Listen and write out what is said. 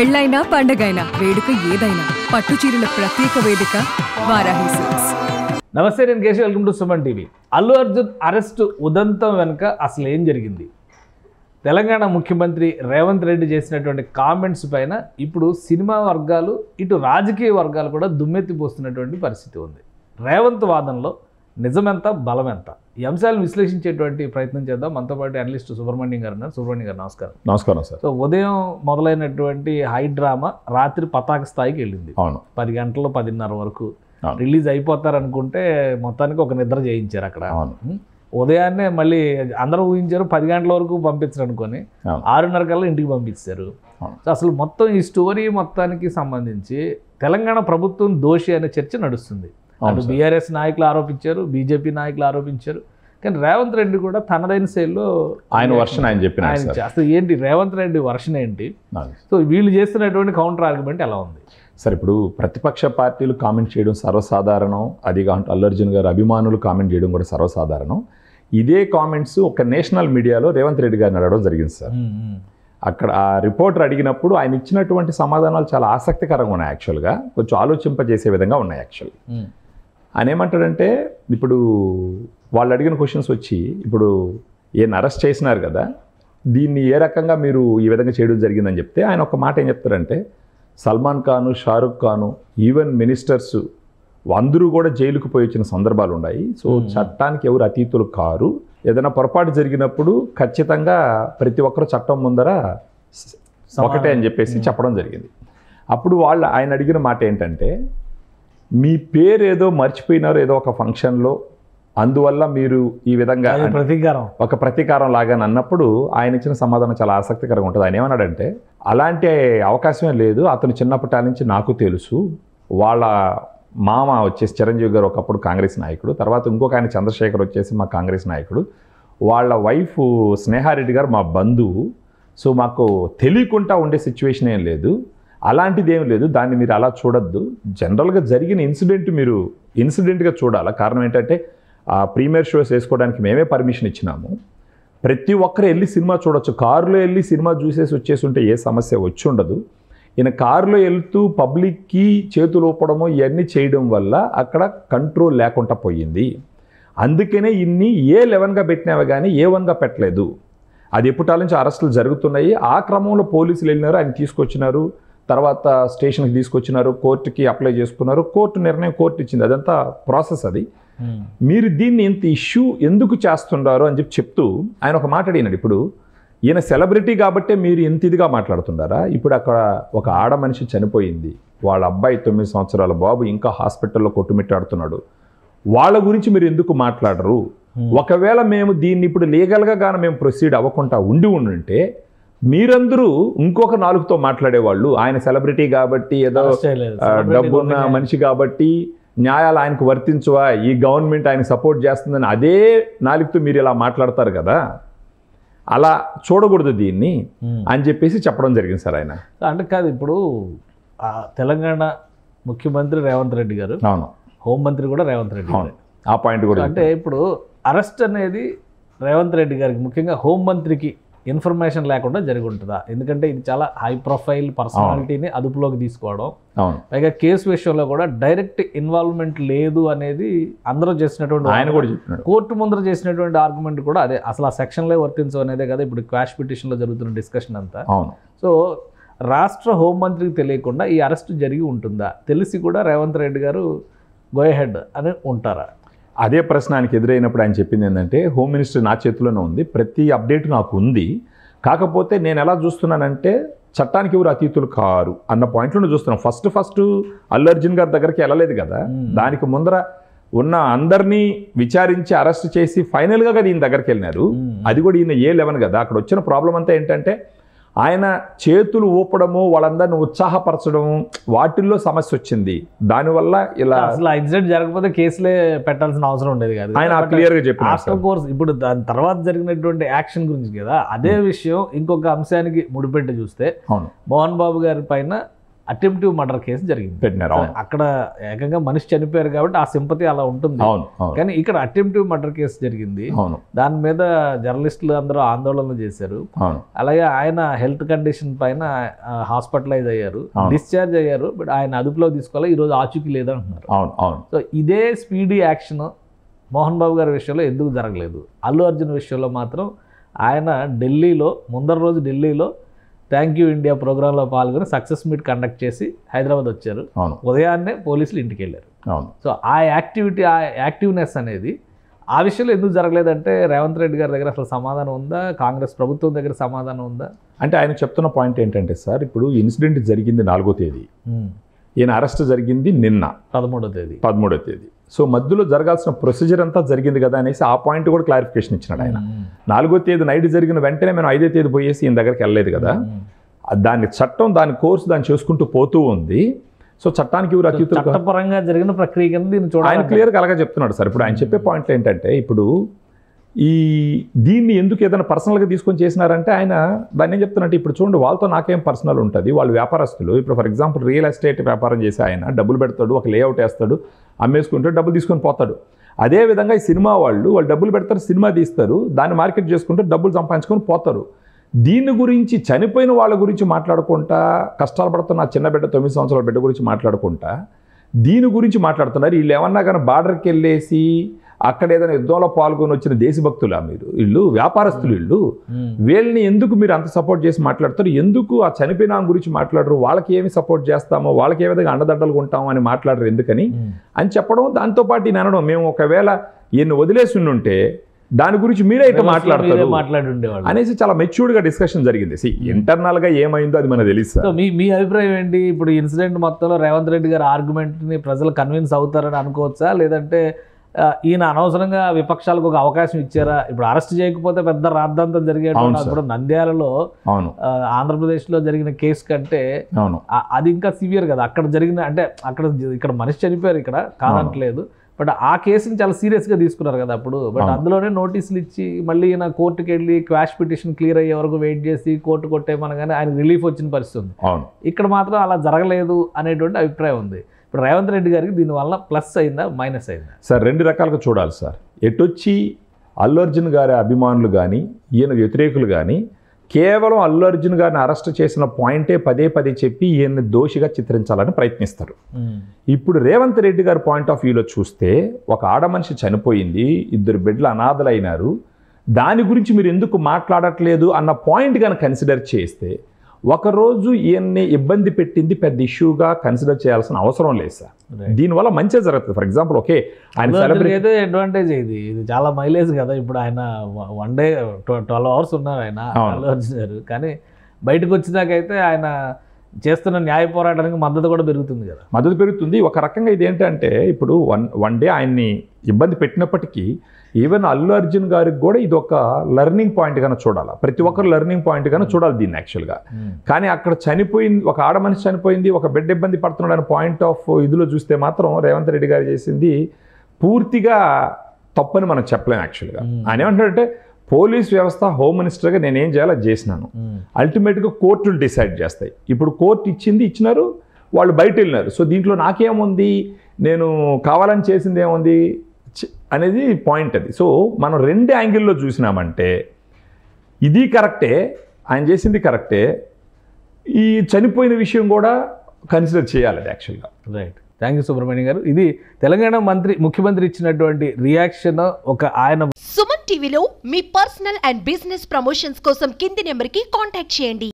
పెళ్ళైనా పండగైనా వేడుక ఏదైనా పట్టు చీరల ప్రత్యేక వేదిక వారాహి సిల్క్స్. నమస్తే, నేను Keshav. Welcome to Suman TV. Allu Arjun arrest ఉదంతం వెనుక అసలు ఏం జరిగింది? తెలంగాణ ముఖ్యమంత్రి రేవంత్ రెడ్డి చేసినటువంటి కామెంట్స్ పైన ఇప్పుడు సినిమా వర్గాలు, ఇటు రాజకీయ వర్గాలు కూడా దుమ్మెత్తిపోస్తున్నటువంటి పరిస్థితి ఉంది. రేవంత్ వాదనలో నిజమెంత, బలమెంత? ఈ అంశాలను విశ్లేషించేటువంటి ప్రయత్నం చేద్దాం. మనతో పాటు అనలిస్ట్ సుబ్రహ్మణ్యం గారు ఉన్నారు. సుబ్రహ్మణ్యం గారు నమస్కారం. నమస్కారం సార్. సో ఉదయం మొదలైనటువంటి హై డ్రామా రాత్రి పతాక స్థాయికి వెళ్ళింది. అవును, 10 గంటలు 10:30 వరకు రిలీజ్ అయిపోతారనుకుంటే మొత్తానికి ఒక నిద్ర చేయించారు అక్కడ. ఉదయాన్నే మళ్ళీ అందరూ ఊహించారు 10 గంటల వరకు పంపించరు అనుకొని 6:30 కల్లా ఇంటికి పంపించారు. అసలు మొత్తం ఈ స్టోరీ మొత్తానికి సంబంధించి తెలంగాణ ప్రభుత్వం దోషి అనే చర్చ నడుస్తుంది. అటు బీఆర్ఎస్ నాయకులు ఆరోపించారు, బీజేపీ నాయకులు ఆరోపించారు. కానీ రేవంత్ రెడ్డి కూడా తనదైన శైలిలో ఆయన వర్షన్ ఆయన చెప్పిన అసలు ఏంటి రేవంత్ రెడ్డి వర్షన్ ఏంటి? సో వీళ్ళు చేస్తున్నటువంటి కౌంటర్ ఆర్గ్యుమెంట్ ఎలా ఉంది? సార్, ఇప్పుడు ప్రతిపక్ష పార్టీలు కామెంట్ చేయడం సర్వసాధారణం. అది కాకుండా అల్లు అర్జున్ గారు అభిమానులు కామెంట్ చేయడం కూడా సర్వసాధారణం. ఇదే కామెంట్స్ ఒక నేషనల్ మీడియాలో రేవంత్ రెడ్డి గారిని అడగడం జరిగింది సార్. అక్కడ ఆ రిపోర్టర్ అడిగినప్పుడు ఆయన ఇచ్చినటువంటి సమాధానాలు చాలా ఆసక్తికరంగా ఉన్నాయి. యాక్చువల్గా కొంచెం ఆలోచింపజేసే విధంగా ఉన్నాయి. యాక్చువల్ ఆయన ఏమంటాడంటే, ఇప్పుడు వాళ్ళు అడిగిన క్వశ్చన్స్ వచ్చి, ఇప్పుడు ఈయన అరెస్ట్ చేసినారు కదా, దీన్ని ఏ రకంగా మీరు ఈ విధంగా చేయడం జరిగిందని చెప్తే ఆయన ఒక మాట ఏం చెప్తారంటే, సల్మాన్ ఖాను, షారుఖ్ ఖాను, ఈవెన్ మినిస్టర్స్ అందరూ కూడా జైలుకు పోయి వచ్చిన సందర్భాలు ఉన్నాయి. సో చట్టానికి ఎవరు అతీతులు కారు. ఏదైనా పొరపాటు జరిగినప్పుడు ఖచ్చితంగా ప్రతి ఒక్కరు చట్టం ముందర ఒకటే అని చెప్పేసి చెప్పడం జరిగింది. అప్పుడు ఆయన అడిగిన మాట ఏంటంటే, మీ పేరు ఏదో మర్చిపోయినారు ఏదో ఒక ఫంక్షన్లో, అందువల్ల మీరు ఈ విధంగా ఒక ప్రతీకారం లాగా అన్నప్పుడు ఆయన ఇచ్చిన సమాధానం చాలా ఆసక్తికరంగా ఉంటుంది. ఆయన ఏమన్నాడంటే, అలాంటి అవకాశమే లేదు, అతను చిన్నప్పటి నుంచి నాకు తెలుసు. వాళ్ళ మామ వచ్చేసి చిరంజీవి గారు ఒకప్పుడు కాంగ్రెస్ నాయకుడు, తర్వాత ఇంకొక ఆయన చంద్రశేఖర్ వచ్చేసి మా కాంగ్రెస్ నాయకుడు, వాళ్ళ వైఫ్ స్నేహారెడ్డి గారు మా బంధువు. సో మాకు తెలియకుండా ఉండే సిచ్యువేషన్ ఏం లేదు, అలాంటిది ఏం లేదు, దాన్ని మీరు అలా చూడొద్దు. జనరల్గా జరిగిన ఇన్సిడెంట్ మీరు ఇన్సిడెంట్గా చూడాలి. కారణం ఏంటంటే, ఆ ప్రీమియర్ షోస్ వేసుకోవడానికి మేమే పర్మిషన్ ఇచ్చినాము. ప్రతి ఒక్కరు వెళ్ళి సినిమా చూడొచ్చు. కారులో వెళ్ళి సినిమా చూసేసి వచ్చేసి ఉంటే ఏ సమస్య వచ్చి ఉండదు. ఈయన కారులో వెళ్తూ పబ్లిక్కి చేతులు ఊపడము ఇవన్నీ చేయడం వల్ల అక్కడ కంట్రోల్ లేకుండా పోయింది. అందుకనే ఇన్ని A11గా పెట్టినావే కానీ A1గా పెట్టలేదు. అది ఎప్పటి నుంచి అరెస్టులు జరుగుతున్నాయి. ఆ క్రమంలో పోలీసులు వెళ్ళినారు, ఆయన తీసుకొచ్చినారు, తర్వాత స్టేషన్కి తీసుకొచ్చినారు, కోర్టుకి అప్లై చేసుకున్నారు, కోర్టు నిర్ణయం కోర్టు ఇచ్చింది. అదంతా ప్రాసెస్. అది మీరు దీన్ని ఇంత ఇష్యూ ఎందుకు చేస్తున్నారు అని చెప్తూ ఆయన ఒక మాట అడిగినాడు. ఇప్పుడు ఈయన సెలబ్రిటీ కాబట్టే మీరు ఎంత ఇదిగా మాట్లాడుతున్నారా? ఇప్పుడు అక్కడ ఒక ఆడ మనిషి చనిపోయింది, వాళ్ళ అబ్బాయి 9 సంవత్సరాల బాబు ఇంకా హాస్పిటల్లో కొట్టుమిట్టాడుతున్నాడు. వాళ్ళ గురించి మీరు ఎందుకు మాట్లాడరు? ఒకవేళ మేము దీన్ని ఇప్పుడు లీగల్గా కానీ మేము ప్రొసీడ్ అవ్వకుండా ఉంటే మీరందరూ ఇంకొక నాలుగుతో మాట్లాడేవాళ్ళు. ఆయన సెలబ్రిటీ కాబట్టి, ఏదో డబ్బున్న మనిషి కాబట్టి న్యాయాలు ఆయనకు వర్తించవా, ఈ గవర్నమెంట్ ఆయన సపోర్ట్ చేస్తుందని అదే నాలుగుతో మీరు ఇలా మాట్లాడతారు కదా, అలా చూడకూడదు దీన్ని అని చెప్పేసి చెప్పడం జరిగింది సార్. ఆయన అంటే కాదు, ఇప్పుడు తెలంగాణ ముఖ్యమంత్రి రేవంత్ రెడ్డి గారు, అవును, హోంమంత్రి కూడా రేవంత్ రెడ్డి గారు. ఆ పాయింట్ కూడా అంటే ఇప్పుడు అరెస్ట్ అనేది రేవంత్ రెడ్డి గారికి, ముఖ్యంగా హోంమంత్రికి ఇన్ఫర్మేషన్ లేకుండా జరిగి ఉంటుందా? ఎందుకంటే ఇది చాలా హై ప్రొఫైల్ పర్సనాలిటీని అదుపులోకి తీసుకోవడం, పైగా కేసు విషయంలో కూడా డైరెక్ట్ ఇన్వాల్వ్మెంట్ లేదు అనేది అందరూ చేసినటువంటి, ఆయన కూడా చెప్పినాడు, కోర్టు ముందర చేసినటువంటి ఆర్గ్యుమెంట్ కూడా అదే. అసలు ఆ సెక్షన్లే వర్తించవు అనేదే కదా ఇప్పుడు క్వాష్ పిటిషన్లో జరుగుతున్న డిస్కషన్ అంతా. సో రాష్ట్ర హోంమంత్రికి తెలియకుండా ఈ అరెస్ట్ జరిగి ఉంటుందా? తెలిసి కూడా రేవంత్ రెడ్డి గారు గో హెడ్ అని ఉంటారా? అదే ప్రశ్న ఆయనకి ఎదురైనప్పుడు ఆయన చెప్పింది ఏంటంటే, హోమ్ మినిస్టర్ నా చేతిలోనే ఉంది, ప్రతి అప్డేట్ నాకు ఉంది, కాకపోతే నేను ఎలా చూస్తున్నానంటే చట్టానికి ఎవరు అతీతులు కారు అన్న పాయింట్లో చూస్తున్నాను. ఫస్ట్ అల్లు అర్జున్ గారి దగ్గరికి వెళ్ళలేదు కదా, దానికి ముందర ఉన్న అందరినీ విచారించి అరెస్ట్ చేసి ఫైనల్గా కదా ఈయన దగ్గరికి వెళ్ళినారు. అది కూడా ఈయన A11 కదా. అక్కడ వచ్చిన ప్రాబ్లం అంతా ఏంటంటే, ఆయన చేతులు ఊపడము, వాళ్ళందరినీ ఉత్సాహపరచడము, వాటిల్లో సమస్య వచ్చింది. దానివల్ల ఇలా అసలు ఇన్సిడెంట్ జరగకపోతే కేసులే పెట్టాల్సిన అవసరం ఉండేది కాదు. ఆయన క్లియర్గా చెప్పారు. ఆఫ్టర్ కోర్స్ ఇప్పుడు దాని తర్వాత జరిగినటువంటి యాక్షన్ గురించి కదా, అదే విషయం ఇంకొక అంశానికి ముడిపెట్టి చూస్తే, మోహన్ బాబు గారి పైన అటెంప్టివ్ మర్డర్ కేసు జరిగింది పెట్టినారు. అక్కడ ఏకంగా మనిషి చనిపోయారు కాబట్టి ఆ సింపతి అలా ఉంటుంది. కానీ ఇక్కడ అటెంప్టివ్ మర్డర్ కేసు జరిగింది. దాని మీద జర్నలిస్టులు అందరూ ఆందోళన చేశారు. అలాగే ఆయన హెల్త్ కండిషన్ పైన హాస్పిటలైజ్ అయ్యారు, డిశ్చార్జ్ అయ్యారు. బట్ ఆయన అదుపులో తీసుకోవాలి, ఈ రోజు ఆచూకీ లేదంటున్నారు. సో ఇదే స్పీడీ యాక్షన్ మోహన్ బాబు గారి విషయంలో ఎందుకు జరగలేదు? అల్లు అర్జున్ విషయంలో మాత్రం ఆయన ఢిల్లీలో ముందర రోజు ఢిల్లీలో థ్యాంక్ యూ ఇండియా ప్రోగ్రాంలో పాల్గొని సక్సెస్ మీట్ కండక్ట్ చేసి హైదరాబాద్ వచ్చారు. ఉదయాన్నే పోలీసులు ఇంటికి వెళ్ళారు. సో ఆ యాక్టివిటీ, ఆ యాక్టివ్నెస్ అనేది ఆ విషయంలో ఎందుకు జరగలేదంటే రేవంత్ రెడ్డి గారి దగ్గర అసలు సమాధానం ఉందా? కాంగ్రెస్ ప్రభుత్వం దగ్గర సమాధానం ఉందా? అంటే ఆయన చెప్తున్న పాయింట్ ఏంటంటే సార్, ఇప్పుడు ఇన్సిడెంట్ జరిగింది 4వ తేదీ, ఈయన అరెస్ట్ జరిగింది నిన్న 13వ తేదీ. సో మధ్యలో జరగాల్సిన ప్రొసీజర్ అంతా జరిగింది కదా అనేసి ఆ పాయింట్ కూడా క్లారిఫికేషన్ ఇచ్చినాడు ఆయన. 4వ తేదీ నైట్ జరిగిన వెంటనే మేము 5వ తేదీ పోయేసి ఈయన దగ్గరికి వెళ్ళలేదు కదా. దాని చట్టం, దాని కోర్సు దాన్ని చేసుకుంటూ పోతూ ఉంది. సో చట్టానికి చట్టపరంగా జరిగిన ప్రక్రియ కింద దీన్ని చూడాలి. ఆయన క్లియర్గా అలాగే చెప్తున్నాడు సార్. ఇప్పుడు ఆయన చెప్పే పాయింట్లు ఏంటంటే, ఇప్పుడు దీన్ని ఎందుకు ఏదైనా పర్సనల్గా తీసుకొని చేసినారంటే ఆయన దాన్ని ఏం చెప్తున్నట్టు, ఇప్పుడు చూడండి వాళ్ళతో నాకేం పర్సనల్ ఉంటుంది, వాళ్ళు వ్యాపారస్తులు. ఇప్పుడు ఫర్ ఎగ్జాంపుల్ రియల్ ఎస్టేట్ వ్యాపారం చేసి ఆయన డబ్బులు పెడతాడు, ఒక లేఅవుట్ వేస్తాడు, అమ్మేసుకుంటాడు, డబ్బులు తీసుకొని పోతాడు. అదేవిధంగా ఈ సినిమా వాళ్ళు డబ్బులు పెడతారు, సినిమా తీస్తారు, దాన్ని మార్కెట్ చేసుకుంటారు, డబ్బులు సంపాదించుకొని పోతారు. దీని గురించి చనిపోయిన వాళ్ళ గురించి మాట్లాడుకుంటా, కష్టాలు పడుతున్న చిన్న బిడ్డ 9 సంవత్సరాల బిడ్డ గురించి మాట్లాడుకుంటా దీని గురించి మాట్లాడుతున్నారు. వీళ్ళు ఏమన్నా కానీ బార్డర్కి వెళ్ళేసి అక్కడ ఏదైనా యుద్ధంలో పాల్గొని వచ్చిన దేశభక్తులా మీరు? వీళ్ళు వ్యాపారస్తులు. వీళ్ళని ఎందుకు మీరు అంత సపోర్ట్ చేసి మాట్లాడతారు? ఎందుకు ఆ చనిపోయిన గురించి మాట్లాడరు? వాళ్ళకి ఏమి సపోర్ట్ చేస్తామో, వాళ్ళకి ఏ విధంగా అండదండలు ఉంటామో అని మాట్లాడరు ఎందుకని అని చెప్పడం. దాంతోపాటు ఈయన అనడం, మేము ఒకవేళ ఈయన్ని వదిలేసి ఉంటే దాని గురించి మీరే అయితే మాట్లాడతారు అనేసి చాలా మెచ్యూర్డ్గా డిస్కషన్ జరిగింది. ఇంటర్నల్గా ఏమైందో అది మనకు తెలుసు. మీ అభిప్రాయం ఏంటి? ఇప్పుడు ఇన్సిడెంట్ మొత్తంలో రేవంత్ రెడ్డి గారి ఆర్గ్యుమెంట్ని ప్రజలు కన్విన్స్ అవుతారని అనుకోవచ్చా? లేదంటే ఈయన అనవసరంగా విపక్షాలకు ఒక అవకాశం ఇచ్చారా? ఇప్పుడు అరెస్ట్ చేయకపోతే పెద్ద రాద్ధాంతం జరిగేటువంటి ఇప్పుడు నంద్యాలలో ఆంధ్రప్రదేశ్లో జరిగిన కేసు కంటే అది ఇంకా సివియర్ కదా. అక్కడ జరిగిన అంటే ఇక్కడ మనిషి చనిపోయారు, ఇక్కడ కాదంటలేదు. బట్ ఆ కేసుని చాలా సీరియస్గా తీసుకున్నారు కదా అప్పుడు. బట్ అందులోనే నోటీసులు ఇచ్చి మళ్ళీ ఈయన కోర్టుకి వెళ్ళి క్వాష్ పిటిషన్ క్లియర్ అయ్యే వరకు వెయిట్ చేసి కోర్టు కొట్టేమనగానే ఆయన రిలీఫ్ వచ్చిన పరిస్థితి ఉంది. ఇక్కడ మాత్రం అలా జరగలేదు అనేటువంటి అభిప్రాయం ఉంది. ఇప్పుడు రేవంత్ రెడ్డి గారికి దీనివల్ల ప్లస్ అయిందా, మైనస్ అయిందా? సార్ 2 రకాలుగా చూడాలి సార్. ఎటొచ్చి అల్లు అర్జున్ గారి అభిమానులు కానీ ఈయన వ్యతిరేకులు కానీ కేవలం అల్లు అర్జున్ గారిని అరెస్ట్ చేసిన పాయింటే పదే చెప్పి ఈయన్ని దోషిగా చిత్రించాలని ప్రయత్నిస్తారు. ఇప్పుడు రేవంత్ రెడ్డి గారి పాయింట్ ఆఫ్ వ్యూలో చూస్తే ఒక ఆడ మనిషి చనిపోయింది, 2 బిడ్డలు అనాథలైనారు, దాని గురించి మీరు ఎందుకు మాట్లాడట్లేదు అన్న పాయింట్ కనుక కన్సిడర్ చేస్తే ఒకరోజు ఈయన్ని ఇబ్బంది పెట్టింది పెద్ద ఇష్యూగా కన్సిడర్ చేయాల్సిన అవసరం లేదు సార్. దీనివల్ల మంచిగా జరుగుతుంది. ఫర్ ఎగ్జాంపుల్ ఓకే ఆయన అయితే అడ్వాంటేజ్ ఇది చాలా మైలేజ్ కదా. ఇప్పుడు ఆయన 1 డే 12 hours ఉన్నారు ఆయన అల్లు అర్జున్ గారు. కానీ బయటకు వచ్చినాకైతే ఆయన చేస్తున్న న్యాయ పోరాటానికి మద్దతు కూడా పెరుగుతుంది కదా. మద్దతు పెరుగుతుంది. ఒక రకంగా ఇది ఏంటంటే ఇప్పుడు వన్ డే ఆయన్ని ఇబ్బంది పెట్టినప్పటికీ ఈవెన్ అల్లు అర్జున్ గారికి కూడా ఇది ఒక లెర్నింగ్ పాయింట్ గానే చూడాలి. ప్రతి ఒక్కరు లెర్నింగ్ పాయింట్ గానే చూడాలి దీన్ని యాక్చువల్గా. కానీ అక్కడ చనిపోయింది, ఒక ఆడ మనిషి చనిపోయింది, ఒక బిడ్డ ఇబ్బంది పడుతున్నాడు అనే పాయింట్ ఆఫ్ ఇదిలో చూస్తే మాత్రం రేవంత్ రెడ్డి గారు చేసింది పూర్తిగా తప్పని మనం చెప్పలేము యాక్చువల్గా. ఆయన ఏమంటాడంటే పోలీస్ వ్యవస్థ, హోమ్ మినిస్టర్గా నేనేం చేయాలో అది చేసినాను, అల్టిమేట్గా కోర్టులు డిసైడ్ చేస్తాయి. ఇప్పుడు కోర్టు ఇచ్చినారు, వాళ్ళు బయట వెళ్ళినారు. సో దీంట్లో నాకేముంది, నేను కావాలని చేసింది ఏముంది అనేది పాయింట్ అది. సో మనం 2 యాంగిల్లో చూసినామంటే ఇది కరెక్టే, ఆయన చేసింది కరెక్టే, ఈ చనిపోయిన విషయం కూడా కన్సిడర్ చేయాలి యాక్చువల్గా. రైట్. థ్యాంక్ యూ సుబ్రహ్మణ్యం గారు. ఇది తెలంగాణ ముఖ్యమంత్రి ఇచ్చినటువంటి రియాక్షన్. ఒక ఆయన సుమన్ టీవీలో మీ పర్సనల్ అండ్ బిజినెస్ ప్రమోషన్స్ కోసం కింది నెంబర్కి కాంటాక్ట్ చేయండి.